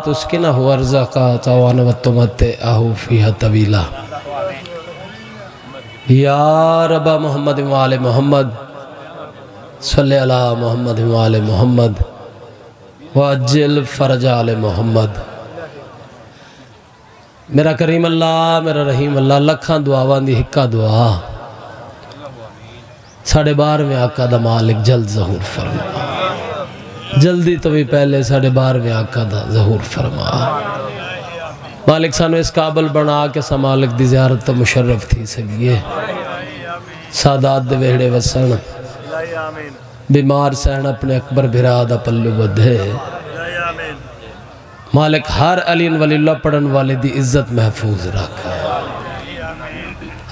तुस्किना हुआ रज़ाका तवान वत्तुमत्ते आहू फीहा तवीला। या रब्बा मोहम्मद वाले मोहम्मद सल्ले अला मोहम्मद वाले मोहम्मद वअज्जिल फरज आले मोहम्मद। मेरा करीम अल्लाह मेरा रहीम अल्लाह लखां दुआवां दी हिक्का दुआ साढ़े 12वें आका दा मालिक जल्द ज़हूर फरमा। जल्दी तो भी पहले साढ़े 12वें आका दा ज़हूर फरमा। मालिक सानू इस काबल बना के सा मालिक दी ज़ियारत तो मुशर्रफ थी सकिए। सादात दे वेड़े वसन बीमार सहन अपने अकबर बिरा दा पल्लू बधे। मालिक हर अलीन वलील्लाह पढ़न वाले दी इज्जत महफूज रख।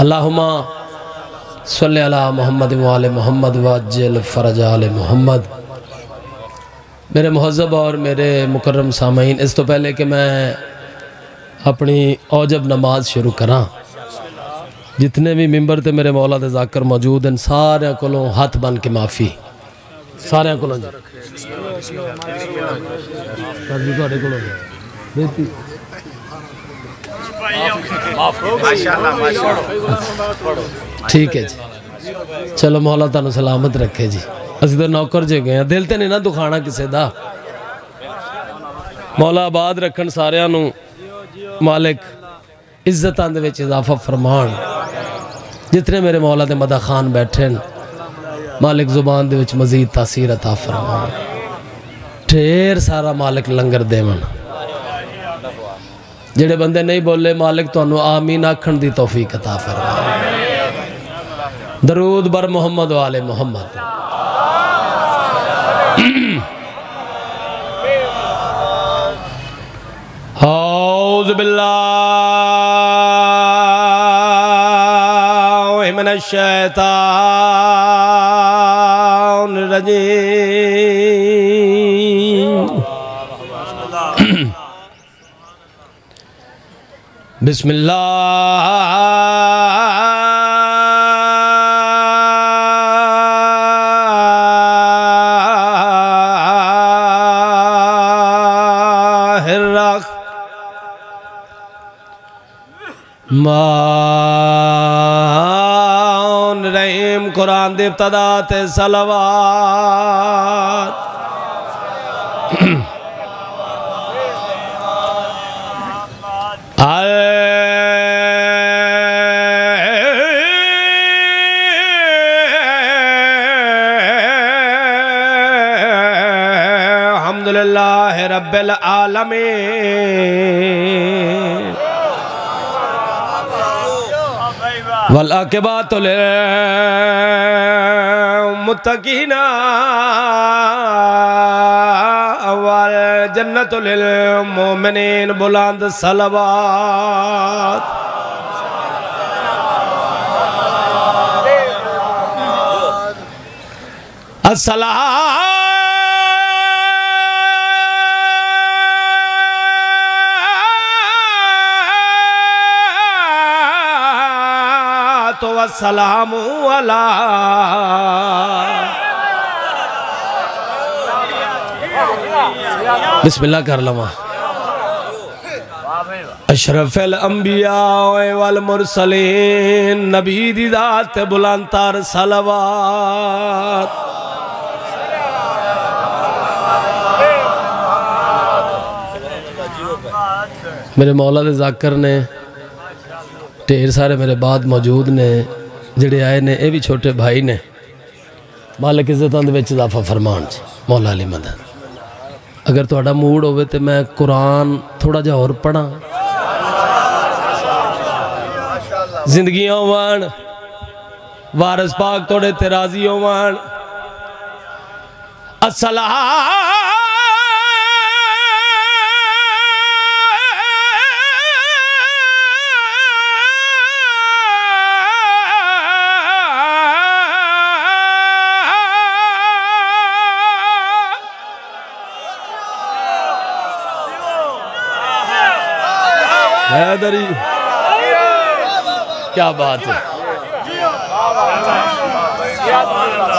अल्लाहुम्मा सल्ले अला मोहम्मद वाले मोहम्मद वअज्जिल फरज आले मोहम्मद। मेरे मुहज़्ज़ब और मेरे मुकर्रम सामईन, इस तो पहले कि मैं अपनी औजब नमाज शुरू करा, जितने भी मिंबर ते मेरे मौला दे ज़ाकर मौजूद हैं सारे कोलों हाथ बन के माफ़ी सारे कोलों ठीक है जी। चलो मौला तुहानू सलामत रखे जी। असीं तो नौकर जो गए दिल ते नहीं ना दुखाना किसी दा। मौला आबाद रखन सारिਆਂ ਨੂੰ मालिक इज्जतां दे विच इजाफा फरमान। जितने मेरे मौला दे मदा खान बैठे मालिक जुबान दे विच मजीद तासीर अता फरमान। ढेर सारा मालिक लंगर देवन। जेड़े बंदे नहीं बोले मालिक तुहानू आमीन आखण दी तौफीक अता फरमान। दरूद बर मोहम्मद वाले मोहम्मद। औज़ु बिल्लाहि मिनश शैतानिर रजीम। बिस्मिल्लाह मान रहीम। कुरान दे इब्तदा ते सलवात। अल्हम्दुलिल्लाह रब्बिल आलमीन वल आक़िबतु लिल मुत्तक़ीन वल जन्नतु लिल मोमिनीन। बुलंद सलवात। अस्सलाम तो वस्सलामु अला बिस्मिल्लाह कर लवा। अशरफुल अंबिया वल मुरसलीन नबी दी जात बुलंद तर सलवात। मेरे मौला दे ज़ाकर ने ढेर सारे मेरे बाद मौजूद ने जिहड़े आए ने, ये भी छोटे भाई ने। मालिक इज़्ज़तां दे विच इज़ाफा फरमान जी। मौला अली मदद। अगर तुहाडा मूड होवे तो मैं कुरान थोड़ा जिहा होर पढ़ा। जिंदगियां होवन वारिस पाक तोड़े ते राजी होवन। अस्सलाम हैदरी। क्या बात है।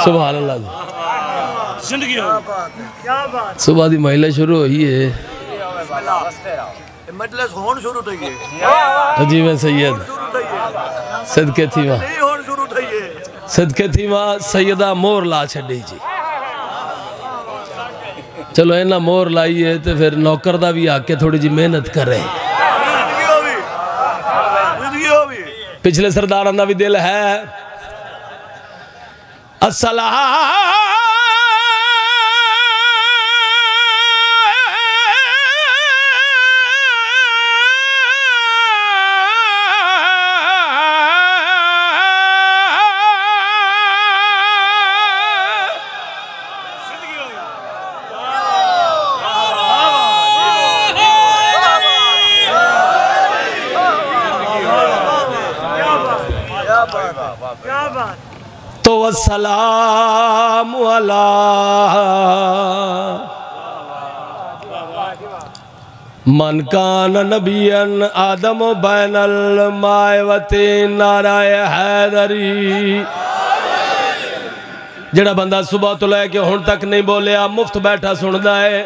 सुभान अल्लाह। सुबह की महिला शुरू हुई है। मजलिस होन शुरू थई है जी मैं सैयद सदके थी वहाँ नहीं होन शुरू थई है सदके थी वहाँ सैयदा मोर ला छड़ी जी। चलो इन्ना मोर लाई है तो फिर नौकर दा भी आके थोड़ी जी मेहनत करे। पिछले सरदारां दा भी दिल है। तो वस्सलाम अला मन कान नबियन आदम बैनल मायवती नाराय हैदरी। जेड़ा बंदा सुबह तो लैके हुण तक नहीं बोलिया मुफ्त बैठा सुनदा है।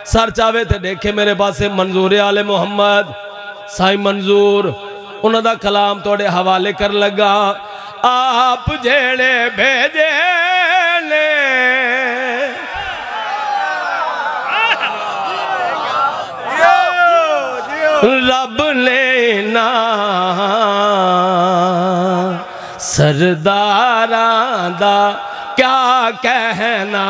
सर चावे ते देखे मेरे पासे मंजूर आले मुहम्मद साईं मंजूर उन्हां दा कलाम तोड़े हवाले कर लगा। आप जेड़े भेजे ने रब ने ना सरदारां दा क्या कहना।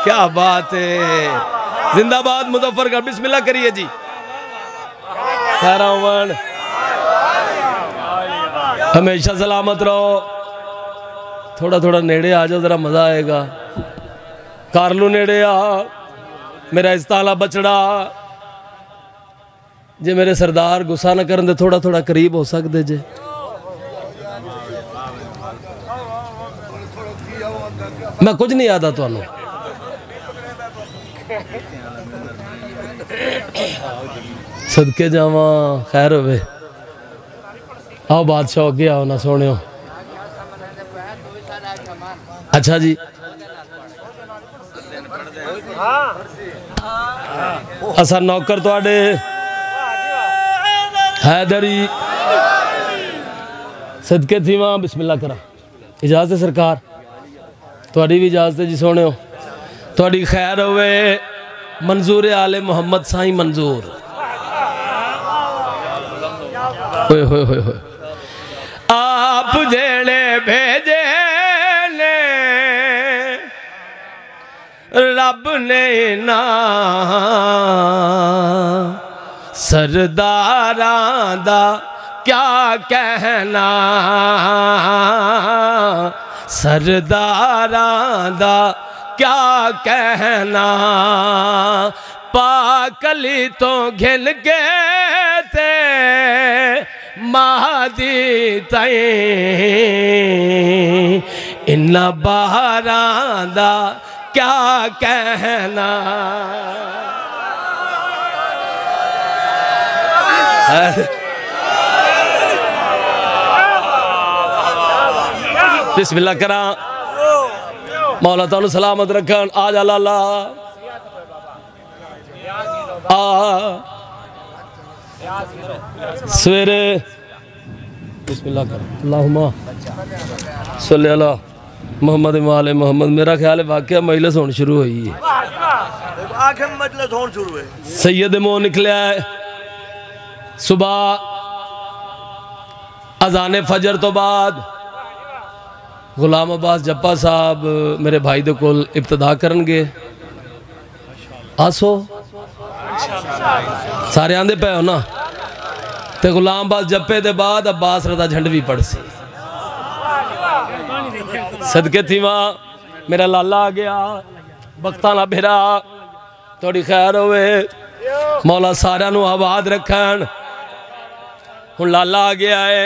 क्या बात है। जिंदाबाद मुजफ्फरगढ़। बिस्मिल्लाह करिए जी। खैरावन हमेशा सलामत रहो। थोड़ा थोड़ा नेड़े आ जाओ जरा मजा आएगा। कर लो नेड़े आ मेरा इस्ताला बचड़ा। जे मेरे सरदार गुस्सा न करन दे थोड़ा थोड़ा करीब हो सकते जे। मैं कुछ नहीं आता थानू। सदके जावा खैर होवे। आओ बादशाह अगे आओ ना सोने। अच्छा जी असा नौकर तुहाडे हैदरी सदके थी वहाँ। बिस्मिल्लाह करा। इजाजत है सरकार। तुहाडी भी इजाजत है जी सोने। तुहाडी खैर होवे। मंजूर आले मोहम्मद साईं मंजूर। होए होए होए होए। आप जेड़े भेजे ने रब ने ना सरदारां दा क्या कहना। सरदारां दा क्या कहना। पाकली तो घिन के ते महादी ताई इन्ना बहारां दा क्या कहना। बिस्मिल्लाह करा। मौला तानू सलामत रखन। आ जा लाला आ सवेरे। बिस्मिल्लाह कर। अल्लाहुम्मा सल्ली अला मोहम्मद वाले मोहम्मद। मेरा ख्याल है वाकया मजलिस होनी शुरू हुई है। मजलिस होनी शुरू है। सैयद मुंह निकलिया है। सुबह अजाने फजर तो बाद गुलाम अब्बास जप्पा साहब मेरे भाई दे कोल इब्तदा करनगे। आसो सारे आंदे पे हो ना। ते गुलाम अब्बास जप्पे दे बाद अब्बास रदा झंड भी पड़सी। सदके थी वहाँ मेरा लाला आ गया। बख्ता ना फिरा। थोड़ी खैर होवे। मौला सारियां नू आबाद रखन। हुण लाला आ गया है।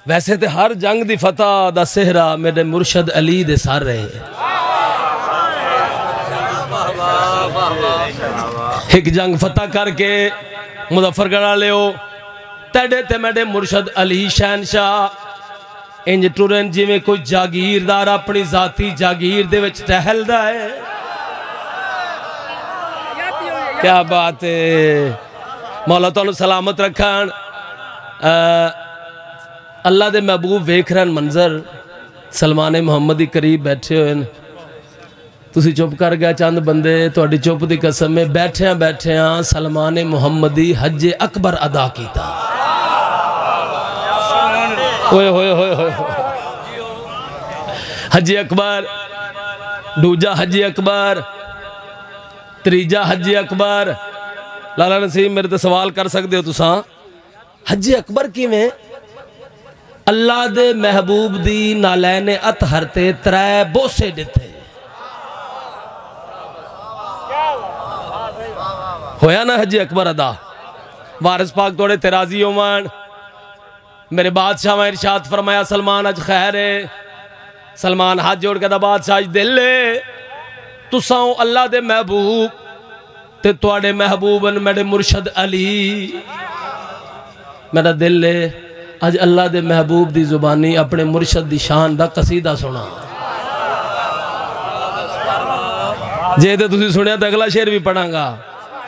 वैसे तो हर जंग दी फतह दा सेहरा मेरे मुर्शद अली दे सर रहे। एक जंग फतह करके मुजफ्फरगढ़ वाले तेडे ते मेरे मुर्शद अली शहनशाह इंज टुरन जिवें कोई जागीरदार अपनी जाती जागीर दे विच टहलदा है। क्या बात है। मौला तुहानू सलामत रखन। अल्लाह दे महबूब वेख रहे मंजर, सलमान मुहम्मद ही करीब बैठे हुए हैं। तुसी चुप कर गया चंद बंदे, तुहाडी चुप की कसम है। बैठिया बैठिया सलमान मुहम्मदी हज अकबर अदा किया। होए होए होए होए हज अकबर, दूजा हज अकबर, तीजा हज अकबर। लाला नसीम मेरे तो सवाल कर सकते हो तुसा, हज अकबर किवें? अल्लाह दे महबूब दी नालैने अतहर ते 3 बोसे दिते। होया ना हज अकबर अदा। वारिस पाक थोड़े तेराजी होवन। मेरे बादशाह में इरशाद फरमाया सलमान अज खैर है। सलमान हाथ जोड़ के बादशाह अज दिल है तुसा अल्लाह दे महबूब ते तुहाडे महबूब मेरे मुर्शद अली। मेरा दिल है अज अल्लाह दे महबूब दी जुबानी अपने मुर्शद दी शान दा कसीदा सुना। जे तो तुसी सुनिया तो अगला शेर भी पढ़ांगा।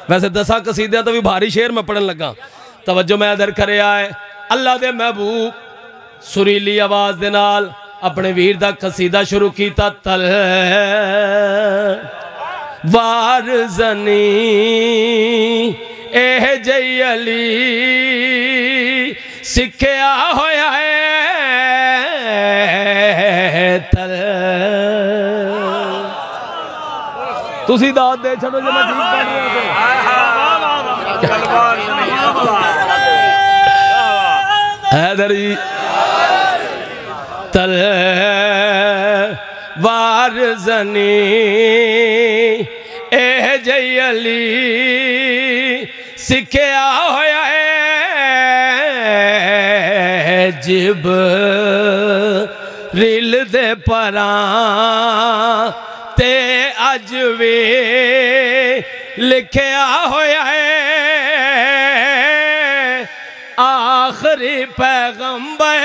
वैसे 10 कसीदे तो भी भारी शेर मैं पढ़न लगा। तवज्जो मैं इधर करे आए। अल्लाह दे महबूब सुरीली आवाज दे नाल अपने वीर दा कसीदा शुरू किया। तल वार जनी एह जई अली सिखया होया है तल। तुसी दाद दे छड़ो जो मैं ठीक पढ़ हैदरी तल वार जनी एह जई अली सिखया होया है जिब्रील दे परां ते अज वे लिखया होया है आखिरी पैगंबर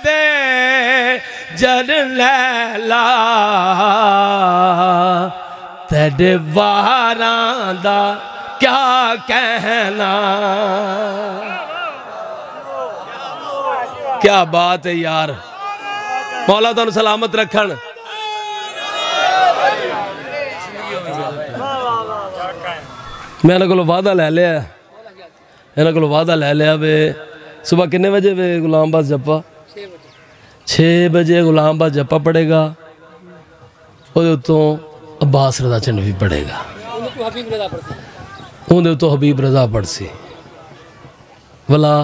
दे जरनैला तेरे वारां दा क्या कहना। क्या बात है यार। मौला तुहानू सलामत रखन। मैं इन्हां कोलों वादा ले लिया, इन्हां कोलों वादा ले लिया वे सुबह कितने बजे वे गुलाम बास जप्पा 6 बजे गुलाम बास जप्पा पड़ेगा। और उतों अब्बास रजा चंद भी पड़ेगा। उन्हें तो हबीब रजा पड़सी वला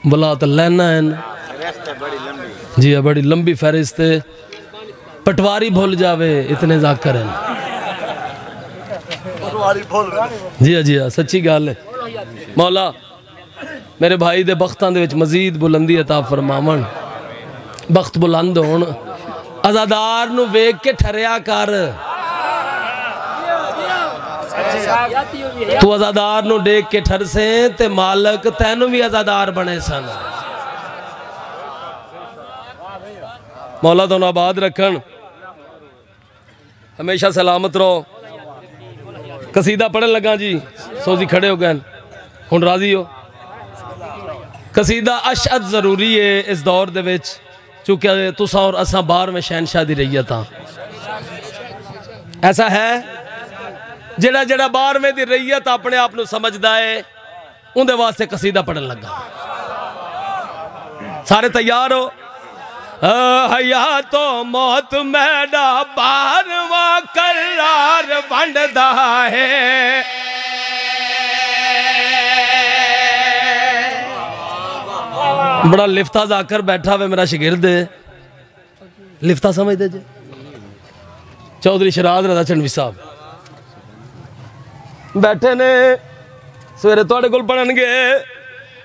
वला तो लेना है जी। बड़ी लंबी फहरिस्त है। पटवारी भूल जावे इतने जाकर हैं जी। जी हाँ सच्ची गल है। मौला मेरे भाई दे बख्तां दे विच मजीद बुलंदी अता फरमावन। बख्त बुलंद होण। अज़ादार नू वेख के ठरिया कर। तू अज़ादार नू देख के ठरसे ते मालक तैनू भी अज़ादार बने सन। मौला तुहानू आबाद रखन, हमेशा सलामत रहो। कसीदा पढ़न लगा जी। सोजी खड़े हो गए हुण राजी हो। कसीदा अशअद जरूरी है इस दौर दे विच चूंकि तुसा और असा 12वें शहनशाह दी रैयत हां। ऐसा है जेड़ा जेड़ा 12वें दी रैयत अपने आप नू समझदा है उनदे वास्ते कसीदा पढ़न लगा। सारे तैयार हो? हया तो मौत मैडा 12वां करार वंडदा है। बड़ा लिफ्ता जाकर बैठा हुआ मेरा शिगिर्द है। लिफ्ता समझते जी? चौधरी शराद रजा चंडवी साहब बैठे ने। सवेरे तुहाडे कोल पढ़नगे।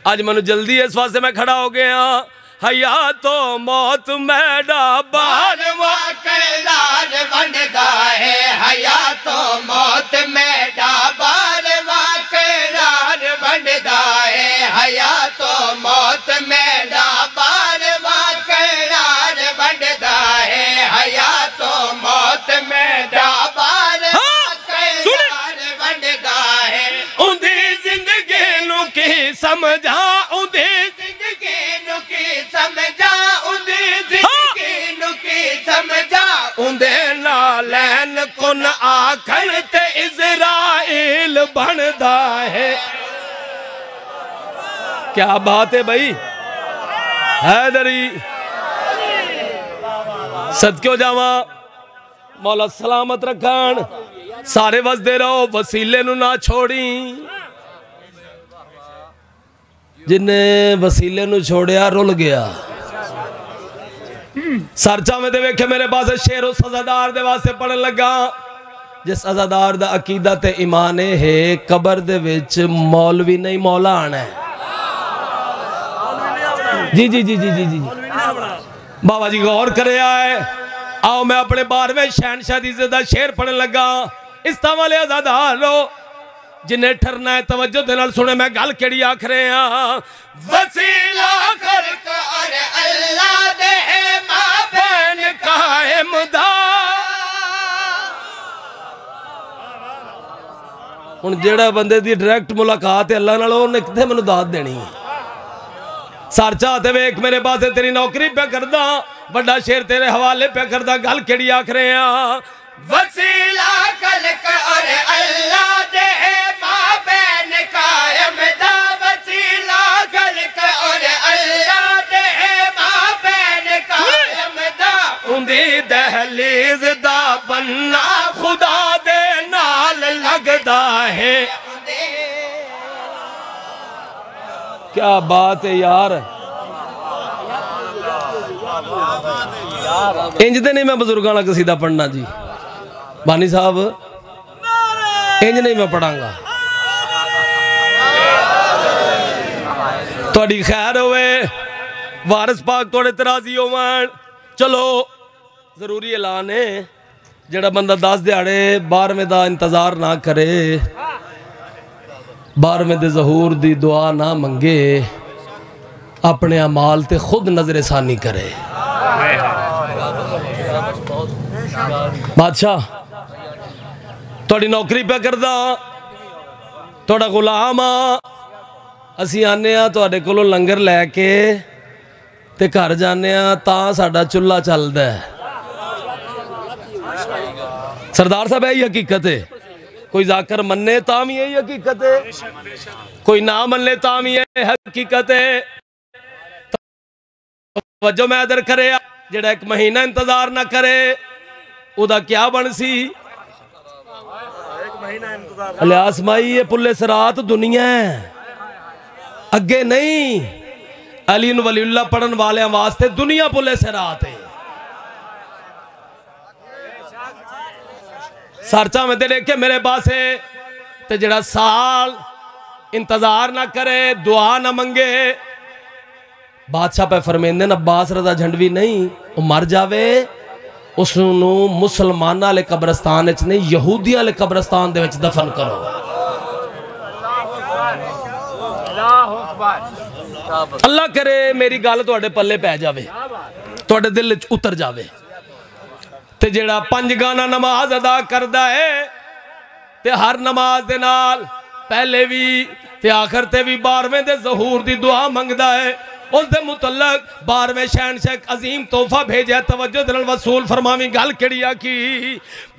अज मैनू जल्दी है इस वास्ते मैं खड़ा हो गया। हया तो मौत मैडा 12वां करार वंडदा है। हया तो मौत मैडा 12वां करार वंडदा है। हया तो मौत मैडा 12वां करार वंडदा है। हया तो मौत मैडा 12वां करार समझा उंदी जिंदगी नुकी समझा उंदी जिंदगी नुकी समझा उंदे नालैन कुन आखन ते इज़राइल बनदा है। क्या बात है भाई, हैदरी सदक्यो जावा, मौला सलामत रखन, सारे वसदे रहो, वसीले नू ना छोड़ी। जिन्हें वसीले नू छोड़िया रुल गया। सरचा में दे वेखे मेरे पास शेर उस अज़ादार दे वास्ते पढ़न लगा जिस अज़ादार दा अकीदा ते ईमान है कबर दे विच मौलवी नहीं मौला आना है। जी जी जी जी जी जी बाबा जी गौर करे आए। आओ मैं अपने 12वें शहनशाह दी इज़्ज़त दा शेर पढ़न लगा। इस तरह वाले अज़ादार लो जिन्हें ठरना है तवज्जो दे नाल सुने मैं गल केड़ी आख रहे हां। वसीला खल्क और अल्लाह दे माबैन कायम दा। हुण जेड़ा बंदे दी डायरेक्ट मुलाकात है अल्लाह नाल ओने किथे मैनूं दात देनी है। सर चाहते वेख मेरे पास तेरी नौकरी पे करदा, बड़ा शेर तेरे हवाले पे करदा, गल केड़ी आख रहे हां। वसीला खल्क और अल्लाह दे माबैन कायम दा। वसीला खल्क और अल्लाह दे माबैन कायम दा। उंदी दहलीज दा बनना खुदा दे नाल लगदा है। क्या बात है यार, इंज दे नहीं मैं बुजुर्गों का कसीदा पढ़ना जी बानी साहब, इंज नहीं मैं पढ़ांगा। थोड़ी खैर होवे, वारिस पाक थोड़े तराजी होवन। चलो जरूरी ऐलान है, जेड़ा बंदा 10 दिहाड़े 12वें दा इंतजार ना करे, 12वें दे ज़हूर दी दुआ ना मंगे, अपने अमाल ते खुद नजरसानी करे। बादशाह थोड़ी नौकरी पे करदा, थोड़ा गुलाम आ, असी आने तुहाडे कोलों लंगर लैके ते घर जाने तां साडा चुल्हा चलदा है। सरदार साहब यही हकीकत है। कोई जाकर मन्ने तां भी यही हकीकत है, कोई ना मन्ने तां भी यही हकीकत है। तवज्जो मैं इधर करे, जेड़ा 1 महीना इंतजार ना करे उदा क्या बन सी। अलियास माई ये पुल्ले सरात दुनिया है, अगे नहीं। अली वलीउल्लाह पढ़न वाले वास्ते दुनिया पुल्ले सरात है। सरचा में देखे मेरे पास है ते जेड़ा साल इंतजार ना करे, दुआ ना मंगे, बादशाह पे फरमेंदे न अब्बास रजा झंडवी नहीं वो मर जावे उसनू मुसलमाना वाले कब्रस्तान विच नहीं यहूदियां वाले कब्रस्तान दे विच दफन करो। अल्लाह करे मेरी गल तुहाडे पल्ले पै जावे, तुहाडे दिल विच उतर जावे। ते जेड़ा 5 गाना नमाज अदा करदा है ते हर नमाज दे नाल पहले भी ते आखिर ते भी 12वें दे ज़हूर दी दुआ मंगदा है, उस दे मुतल्लक 12वें शहनशाह अजीम तोहफा भेजा। तवज्जो दिल वसूल फरमावी गल केड़ी आखी।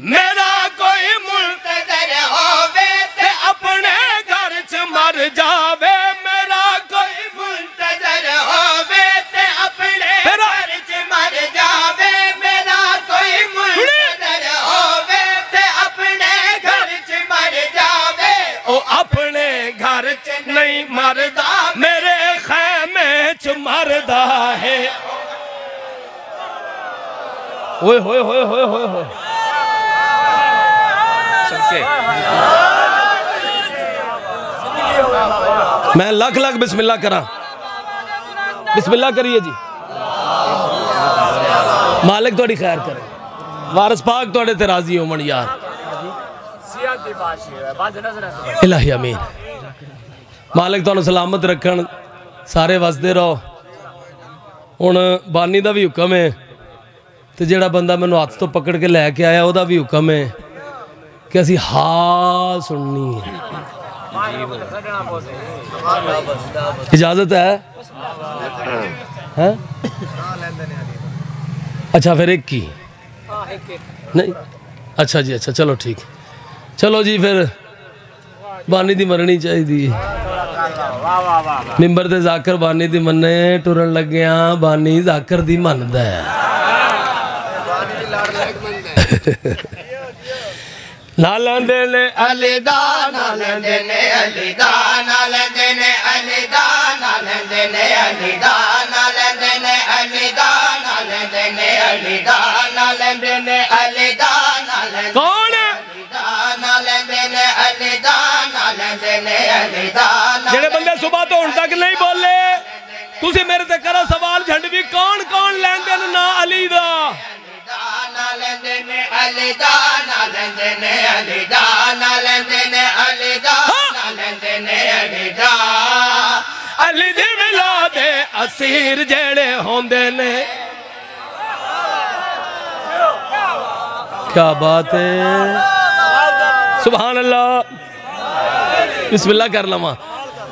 मेरा कोई मुंतज़र होवे ते अपने घर च मर जावे। मेरा कोई मुंतज़र होवे ते अपने घर च मर जावे। मेरा कोई मुंतज़र होवे ते अपने घर च मर जावे। ओ अपने घर च नहीं मरदा, मेरे खैमे च मरदा है। ओए होए होए होए होए होए मैं लख लख बिस्मिल्लाह करा, बिस्मिल्लाह करिए जी। मालिक थोड़ी खैर करे, वारिस पाक थोड़े ते राजी होवन यार। इलाही अमीन, मालिक तुहानू सलामत रखन, सारे वसदे रहो। हुण बानी दा भी हुक्म है ते जेड़ा बंदा मैनू हत्थ तो पकड़ के लैके आया ओदा भी हुक्म है कि असी हाल सुननी है। इजाजत है? अच्छा फिर एक की नहीं, अच्छा जी, अच्छा चलो ठीक, चलो जी फिर बानी दी मरनी चाहिए। मिंबर ते जाकर बानी दी मन्ने टुरन लग्या बानी जाकर दी मनदा है। ना लेंदे ने अलीदा, ना लेंदे ने अलीदा, ना लेंदे ने अलीदा, ना लेंदे ने अलीदा, ना लेंदे ने अलीदा, ना लेंदे ने अलीदा, ना लेंदे ने अलीदा, ना लेंदे कौन ना लेंदे ने अलीदा, ना लेंदे ने अलीदा। जेड़े बंदे सुबह तो हुण तक नहीं बोले तुसी मेरे ते करो सवाल झंडवी कौन कौन लेंदे ने ना अली दा? ना लेंदे ने अलीदा, ना लेंदे ने अलीदा, ना लेंदे ने अलीदा, ना लेंदे ने अलीदा। अली दी मिलादे असीर जेड़े होंदे ने, क्या बात है, सुभान अल्लाह। बिस्मिल्लाह कर लवा,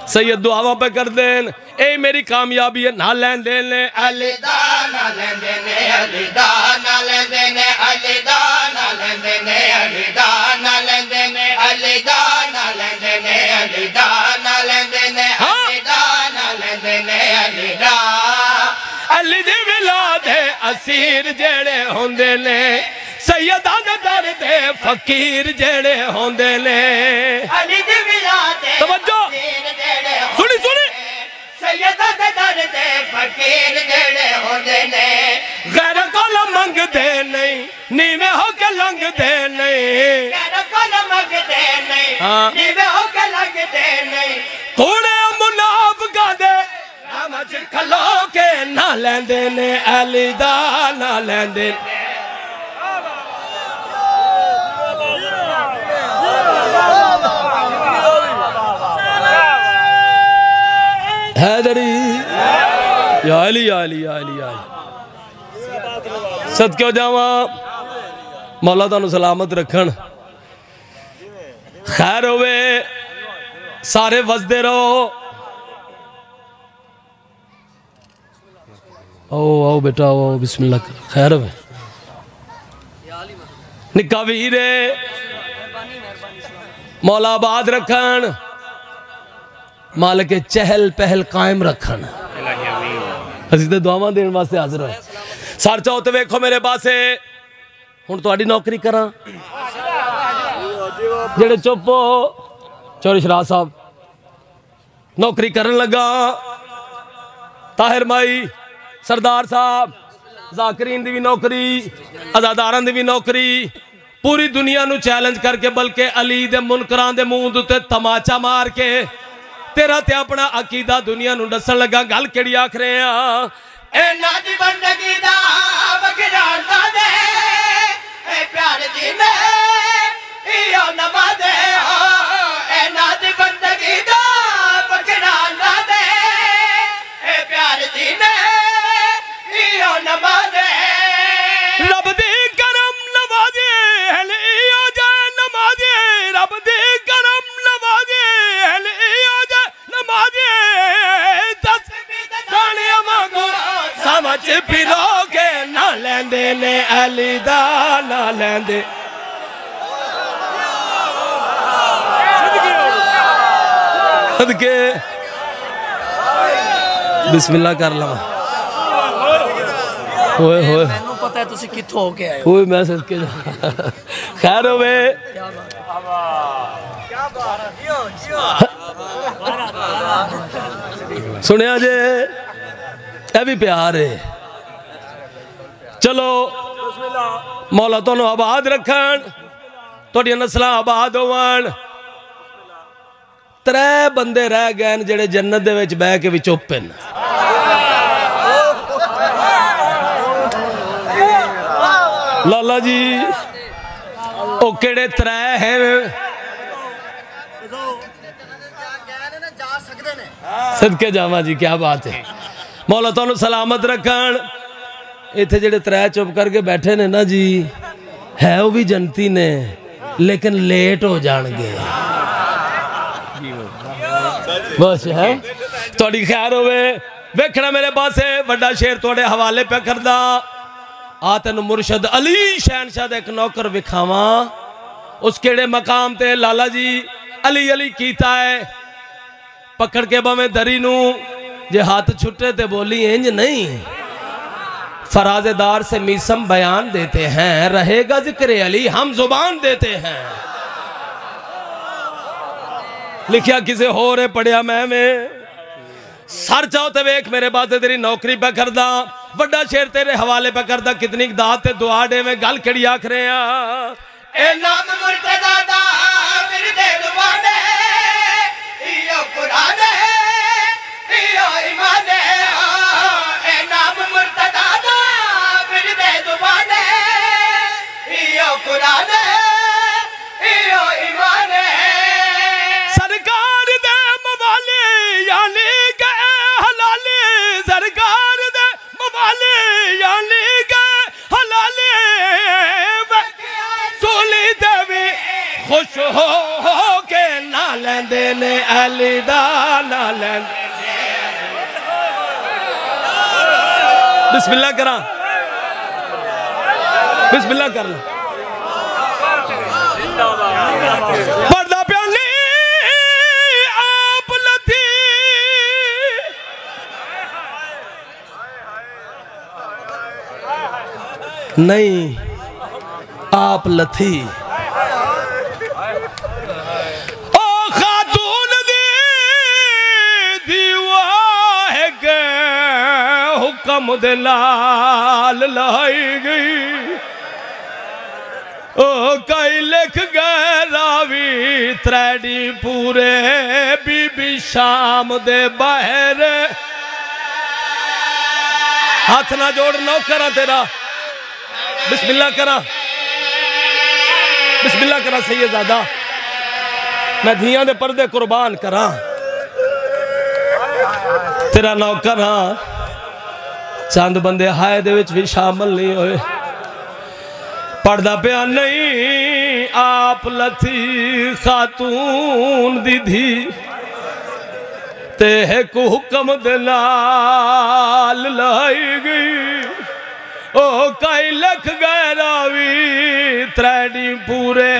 सैयद दुआवा पे कर देन, ए मेरी कामयाबी है। ना लेंदे ने अलीदा, ना लेंदे ने अलीदा, ना लेंदे ने अलीदा, ना लेंदे ने अलीदा, ना लेंदे ने अलीदा, ना लेंदे ने अलीदा, ना लेंदे ने अलीदा, ना लेंदे ने अलीदा। अली दी मिलादे असीर जेड़े होंदे ने, सैयदां दे दर दे फकीर जेड़े होंदे ने। अली दी मिलादे तवज्जो सुनी सुनी, सैयदां दे दर दे फकीर जेड़े होंदे ने। गैर कोल मंगदे नहीं, नीवे होके लंघदे नहीं, गैर कोल मंगदे नहीं, नीवे होके लंघदे नहीं। थोड़े मुनाफिकां दे नाम च खलो के ना लेंदे ने अली दा, ना लेंदे हैदरी या अली या अली या अली या अली। सदके हो जावा, मौला तुहानू सलामत रखन, खैर होवे, सारे वसदे रहो। आओ आओ बेटा आओ, बिस्मिल्लाह कर, खैर होवे। निक्का वीरे मौला आबाद रखन, मालिक चहल पहल कायम रखन। असीं ते दुआवां देण वास्ते हाजिर होए। सर चाहो तो वेखो मेरे पासे, हुण तुहाडी नौकरी करा। जेड़े चुप हो, चौधरी शराज साहब नौकरी करन लगा, ताहिर माई सरदार साहब जाकिरीन दी भी नौकरी, अज़ादारां दी भी नौकरी, पूरी दुनिया नू चैलेंज करके, बल्कि अली दे मुनकरां दे मुंह उत्ते तमाचा मार के तेरा ते अपना अकीदा दुनिया नू दसन लगा। गल केड़ी आख रहे हैं? एना दी बंदगी दा वकराना दे, ए प्यार दी ने इयो नमाज़े हो। एना दी बंदगी दा वकराना दे, ए प्यार दी ने इयो नमाज़े। रब दी करम नवाज़े इयो जाए नमाज़े, रब दी करम नवाज़े इयो जाए नमाज़े। दस दानिया मांगो समझ फिरोगे, ना लेंदे ने अली दा, ना लेंदे। सदके बिस्मिल्लाह कर लवा। होए होए मैनू पता है तुसी कित्थों हो के आए हो। होए मैं सदके खैर होवे। सुनिया जे ए भी प्यार है। चलो मौला तुहानू आबाद रखन, तुहाडियां नस्लां आबाद होवन। 3 बंदे रह गए जेड़े जन्नत दे विच बह के भी चुप हैं। लाला जी ओ केड़े 3 हैं? सदके जावा जी, क्या बात है। मौला तुहानू सलामत रखन। इत्थे जेड़े 3 चुप करके बैठे ने ना जी, है वो भी जनती ने, लेकिन लेट हो जाएंगे। बस है थोड़ी खैर होवे वेखना मेरे पास बड़ा शेर थोड़े हवाले पे करदा आ तेन मुर्शद अली शहनशाह दा एक नौकर विखावा उस केड़े मकाम ते लाला जी अली अली कीता है पकड़ के बवे दरी नू जे हाथ छुटे ते बोली इंज नहीं फराजेदार से मीसम बयान देते हैं रहेगा जिक्र अली हम जुबान देते हैं लिखिया किसे हो रहे पढ़िया मैं सर चाहो ते वेख मेरे पास तेरी नौकरी पे करदा वड्डा शेर तेरे हवाले पे करदा कितनी दात ते दुआ दे में गल खड़ी आख रहे हैं ए नाम मुर्तजा दा मेरे दे दुआने इयो कुरान है इयो ईमान है ए नाम मुर्तजा दा मेरे दे दुआने इयो कुरान है इयो ईमान है सरकार दे मवाले यानी के हलाले सरकार दे मवाले यानी के हलाले सोली देवी खुश हो के ना लेंदे ने अली दा ना लेंदे बिस्मिल्लाह करा बिस्मिल्लाह कर लो पर्दा प्याली आप लथी नहीं आप लथी ओ खातून दी दीवा है के हुक्म दे नाल लाई गई ओ कई लिख गए रावी त्रैडी पूरे बीबी शाम दे बाहर हाथ ना जोड़ नौकरा तेरा बिस्मिल्लाह करा सैयदादा मैं धियां दे पर्दे कुर्बान करा तेरा नौकर हाँ चंद बंदे हाय दे विच भी शामिल नहीं होए पढ़दा पिया नहीं आप लथी खातून दी धी ते एक हुक्म दे नाल लाई गई ओ कई लख गए रावी त्रैडी पूरे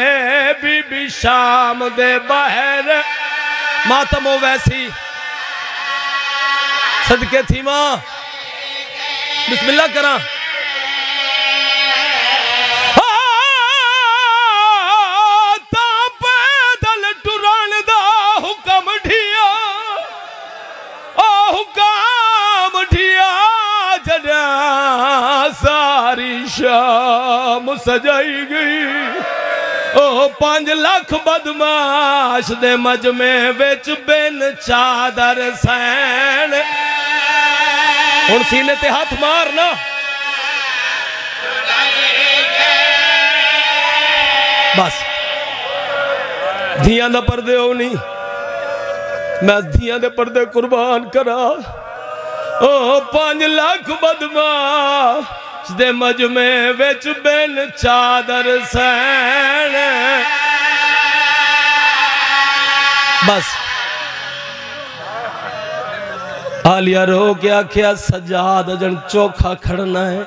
बीबी शाम दे बाहर मातम वैसी सदके थी मां बिस्मिल्लाह करा पैदल टुरन दा हुक्म ढिया ओ हुक्म ढिया जड़ा सारी शाम सजाई गई ओ 5 लाख बदमाश दे मजमे विच बिन चादर सैन हुण सीने ते हाथ मारना बस धियां दा पर्दे हो नहीं मैं धियां दे पर्दे कुर्बान करा ओ 5 लाख बदमाश दे मजमे विच बिन चादर सैन बस आलिया रो के आख्या सजाद जन चोखा खड़ना है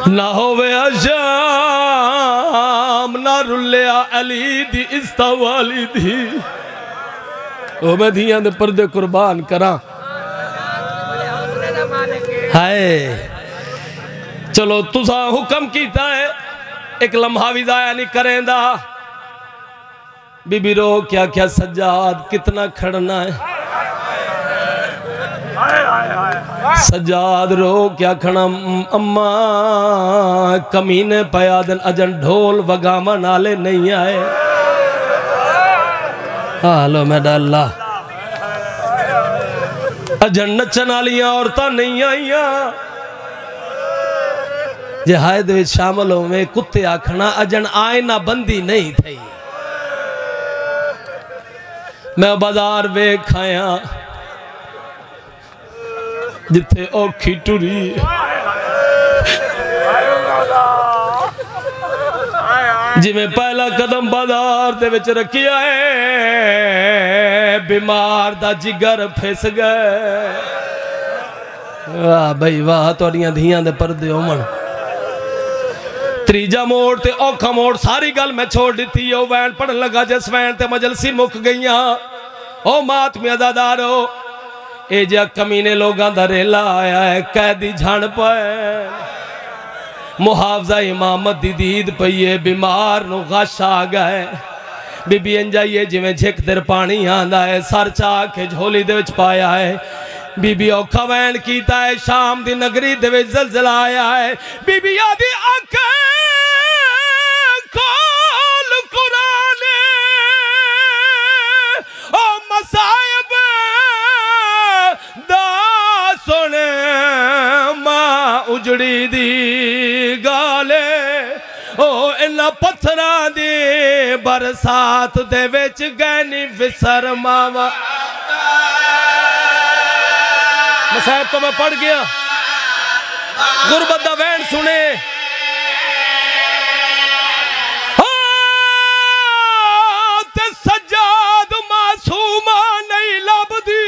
ना होवे शाम ना रुलिया अली दी इस्ता वाली दी ओ मैं धियां दे पर्दे कुर्बान करा हाय चलो तुसा हुक्म कीता है एक लम्हा भी जाया नहीं करेंदा बीबी रो क्या क्या सज्जाद कितना खड़ना है सज्जाद रो क्या खड़ा अम्मा कमीने पया दिन अजन ढोल वगामा नाले नहीं आए हालो मेरा अल्लाह अजन नचन वालियां औरतां नहीं आईया जहाद में शामिल होवे कुत्ते आखना अजन आयना बंदी नहीं थी मैं बाजार वे खाया जिथे औखी टुरी जिमें पहला कदम बाजार दे विच रखिया है बीमार दा जिगर फिस गए। वाह बई वाह, तुहाडियां धियां दे पर्दे होवन। तीजा मोड़ ते औखा मोड़ सारी गल मैं छोड़ दी। ओ वैन पढ़न लगा जिस वैन ते मजलसी मुक गई। ओ मातमी अदादारो ए जा कमीने लोगां दा रेला आया है, कैदी झण पाए मुहावजा इमामत दी दीद पई है, बीमार नु गश आ गए। बीबी अंजाइए जिवें झिक देर पानी आंदा है, सर चा के झोली दे विच पाया है। बीबी औखा वैन कीता है, शाम दी नगरी दे विच ज़लज़ला आया है। बीबी आदी अख खोल कुरान ओ मसायब दा सुन मां उजड़ी दी गाले ओ इन्ना पत्थरां दी बरसात दे विच गैनी विसर मावा। मसाहब तो मैं पढ़ गया, गुरबत दा वैन सुने ते सज्जाद मासूमा नहीं लभदी।